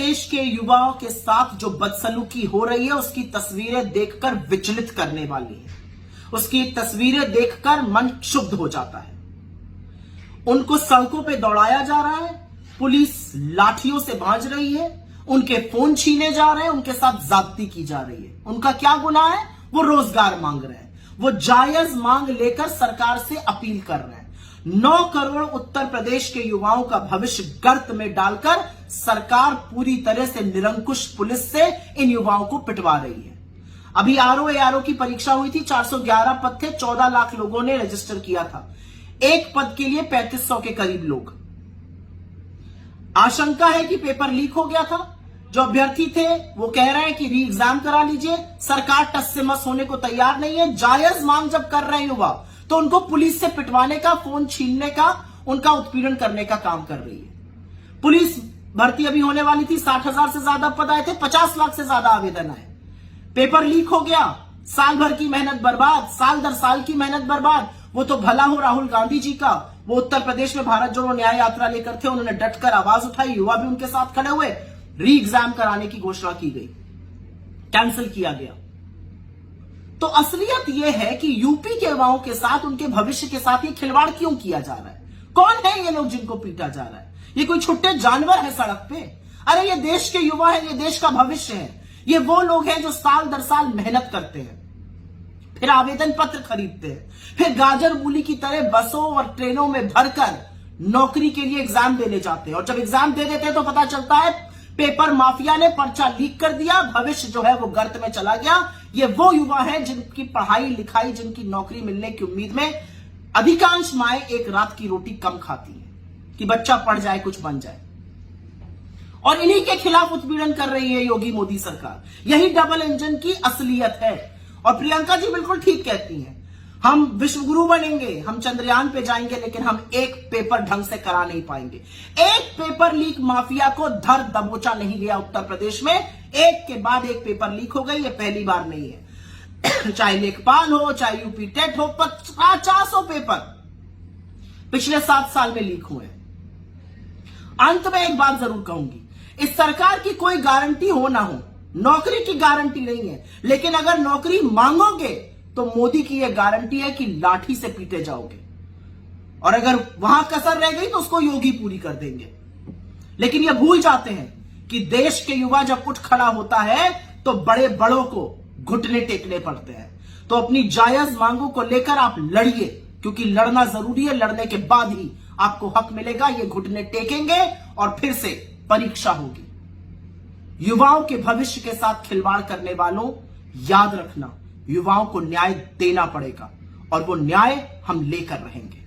प्रदेश के युवाओं के साथ जो बदसलूकी हो रही है उसकी तस्वीरें देखकर विचलित करने वाली है। उसकी तस्वीरें देखकर मन क्षुब्ध हो जाता है। उनको सड़कों पे दौड़ाया जा रहा है, पुलिस लाठियों से भांज रही है, उनके फोन छीने जा रहे हैं, उनके साथ ज्यादती की जा रही है। उनका क्या गुनाह है? वो रोजगार मांग रहे हैं, वो जायज मांग लेकर सरकार से अपील कर रहे हैं। 9 करोड़ उत्तर प्रदेश के युवाओं का भविष्य गर्त में डालकर सरकार पूरी तरह से निरंकुश पुलिस से इन युवाओं को पिटवा रही है। अभी आरओ की परीक्षा हुई थी, 411 पद थे, 14 लाख लोगों ने रजिस्टर किया था। एक पद के लिए 3500 के करीब लोग। आशंका है कि पेपर लीक हो गया था। जो अभ्यर्थी थे वो कह रहे हैं कि री एग्जाम करा लीजिए। सरकार टस से मस होने को तैयार नहीं है। जायज मांग जब कर रहे हैं युवा तो उनको पुलिस से पिटवाने का, फोन छीनने का, उनका उत्पीड़न करने का काम कर रही है। पुलिस भर्ती अभी होने वाली थी, 60,000 से ज्यादा पद आए थे, 50 लाख से ज्यादा आवेदन आए। पेपर लीक हो गया, साल भर की मेहनत बर्बाद, साल दर साल की मेहनत बर्बाद। वो तो भला हो राहुल गांधी जी का, वो उत्तर प्रदेश में भारत जोड़ो न्याय यात्रा लेकर थे, उन्होंने डटकर आवाज उठाई, युवा भी उनके साथ खड़े हुए, री एग्जाम कराने की घोषणा की गई, कैंसिल किया गया। तो असलियत यह है कि यूपी के युवाओं के साथ, उनके भविष्य के साथ ये खिलवाड़ क्यों किया जा रहा है? कौन है ये लोग जिनको पीटा जा रहा है? ये कोई छुट्टे जानवर है सड़क पे? अरे ये देश के युवा है, ये देश का भविष्य है। ये वो लोग हैं जो साल दर साल मेहनत करते हैं, फिर आवेदन पत्र खरीदते हैं, फिर गाजर मूली की तरह बसों और ट्रेनों में भरकर नौकरी के लिए एग्जाम देने जाते हैं। और जब एग्जाम दे देते हैं तो पता चलता है पेपर माफिया ने पर्चा लीक कर दिया, भविष्य जो है वो गर्त में चला गया। ये वो युवा है जिनकी पढ़ाई लिखाई, जिनकी नौकरी मिलने की उम्मीद में अधिकांश माएं एक रात की रोटी कम खाती हैं कि बच्चा पढ़ जाए, कुछ बन जाए। और इन्हीं के खिलाफ उत्पीड़न कर रही है योगी मोदी सरकार। यही डबल इंजन की असलियत है। और प्रियंका जी बिल्कुल ठीक कहती हैं, हम विश्वगुरु बनेंगे, हम चंद्रयान पे जाएंगे, लेकिन हम एक पेपर ढंग से करा नहीं पाएंगे। एक पेपर लीक माफिया को धर दबोचा नहीं गया उत्तर प्रदेश में। एक के बाद एक पेपर लीक हो गई, ये पहली बार नहीं है। चाहे लेखपाल हो, चाहे यूपी टेट हो, 50 पेपर पिछले 7 साल में लीक हुए। अंत में एक बात जरूर कहूंगी, इस सरकार की कोई गारंटी हो ना हो, नौकरी की गारंटी नहीं है, लेकिन अगर नौकरी मांगोगे तो मोदी की यह गारंटी है कि लाठी से पीटे जाओगे। और अगर वहां कसर रह गई तो उसको योगी पूरी कर देंगे। लेकिन यह भूल जाते हैं कि देश के युवा जब उठ खड़ा होता है तो बड़े बड़ों को घुटने टेकने पड़ते हैं। तो अपनी जायज मांगों को लेकर आप लड़िए, क्योंकि लड़ना जरूरी है। लड़ने के बाद ही आपको हक मिलेगा। ये घुटने टेकेंगे और फिर से परीक्षा होगी। युवाओं के भविष्य के साथ खिलवाड़ करने वालों, याद रखना, युवाओं को न्याय देना पड़ेगा और वो न्याय हम लेकर रहेंगे।